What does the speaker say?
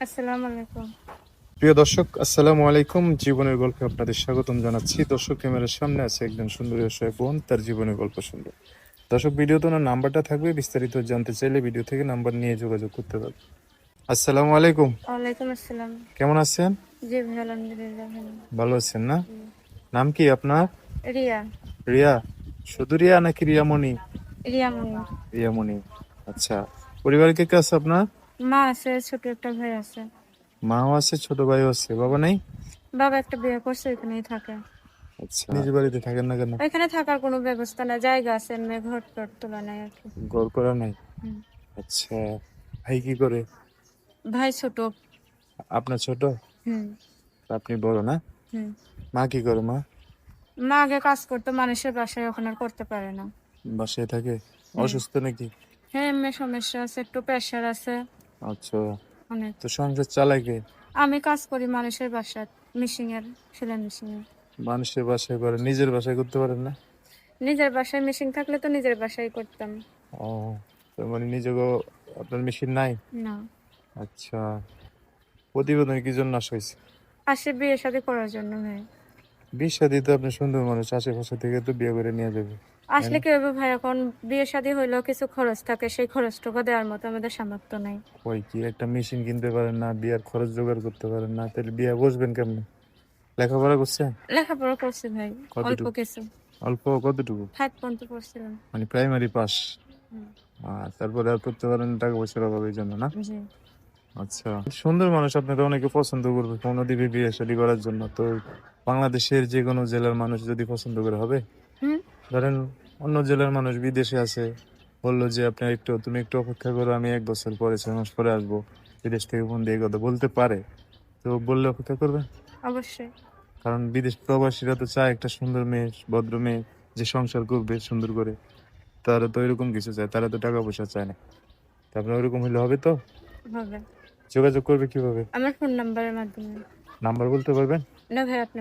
আসসালামু আলাইকুম। প্রিয় দর্শক, আসসালামু আলাইকুম। জীবনের গল্পে আপনাদের স্বাগতম জানাচ্ছি। দর্শক, ক্যামেরার সামনে আছে একজন সুন্দরী অসহায় বোন, তার জীবনের গল্প শুনবে। দর্শক, ভিডিওতে ওনার নাম্বারটা থাকবে, বিস্তারিত জানতে চাইলে ভিডিও থেকে নাম্বার নিয়ে যোগাযোগ করতে পারবে। আসসালামু আলাইকুম। ওয়ালাইকুম আসসালাম। কেমন আছেন? জি ভাই, আলহামদুলিল্লাহ ভালো। ভালো আছেন না? জি। নাম কি আপনার? রিয়া। রিয়া? শুধু রিয়া নাকি রিয়ামণি? রিয়া মনি। রিয়ামণি। আচ্ছা, পরিবারে কে কে আছে আপনার? মা আছে, ছোট একটা ভাই আছে। মাও আছে, ছোট ভাইও আছে, বাবা নাই? বাবা একটা বিয়ে করছে, এখানেই থাকে। আচ্ছা, নিজ বাড়িতে থাকেন না কেন? এখানে থাকার কোনো ব্যবস্থা না, জায়গা আছে, এমনি ঘর টর তোলা নাই আর কি। ঘর করা নাই? হুম। আচ্ছা, ভাই কি করে? ভাই ছোট। আপনার ছোট? হুম। আপনি বড় না? হুম। মা কি করে? মা মা আগে কাজ করতো মানুষের বাসায়, ওখানে আর করতে পারে না। বাসায় থাকে? হুম। অসুস্থ নাকি? হ্যাঁ, এমনি সমস্যা আছে, একটু প্রেশার আছে আচ্ছা, অনেক। তো সংসার চালায় কে? আমি কাজ করি মানুষের বাসায়, মিশিং এর, সেলাই মিশিং এর। মানুষের বাসায় করে, নিজের বাসায় করতে পারেন না? নিজের বাসায় মেশিন থাকলে তো নিজের বাসায় করতাম। ও, তার মানে নিজেকে আপনার মেশিন নাই? না। আচ্ছা, প্রতিবেদন কি জন্য আসা হয়েছে? আসে বিয়ে শাদী করার জন্য ভাই। বিয়ে শাদী তো আপনি সুন্দর মানুষ, আশেপাশে থেকে তো বিয়ে করে নিয়ে যাবে, তাই আসলে না? কি হবে ভাই, এখন বিয়ে শাদী হইলেও কিছু খরচ থাকে, সেই খরচটুকু দেওয়ার মতো আমাদের সামর্থ্য নাই। ওই কি একটা মেশিন কিনতে পারেন না, বিয়ার খরচ জোগাড় করতে পারেন না, তাহলে বিয়ে বসবেন কেমনে? লেখাপড়া করছেন? লেখাপড়া করছি ভাই, অল্প কতটুকু? কিছু। অল্প কতটুকু? 5 পর্যন্ত পড়ছিলাম। মানে প্রাইমারি পাস? হুম। আর তারপরে আর করতে পারেন টাকা পয়সার অভাবের জন্য না? জি। আচ্ছা, সুন্দর মানুষ, আপনাকে অনেকে পছন্দ করবে কোনো দিকে বিয়ে শাদী করার জন্য। তো বাংলাদেশের যে কোনো জেলার মানুষ যদি পছন্দ করে হবে? হুম। ধরেন অন্য জেলার মানুষ বিদেশে আছে, বললো যে আপনি তুমি একটু অপেক্ষা করো, আমি 1 বছর পরে 6 মাস পরে আসবো, বিদেশ থেকে ফোন দিয়ে কথা বলতে পারে, তো বললে অপেক্ষা করবে? অবশ্যই। কারণ বিদেশ প্রবাসীরা তো চায় একটা সুন্দর মেয়ে, ভদ্র মেয়ে, যে সংসার করবে সুন্দর করে। তারা তো এরকম কিছু চায়, তারা তো টাকা পয়সা চায় না। তারপরে ওইরকম হলে হবে তো? হবে। যোগাযোগ করবে কিভাবে? আমার ফোন নাম্বারের মাধ্যমে। নাম্বার বলতে পারবেন? না ভাই, আপনি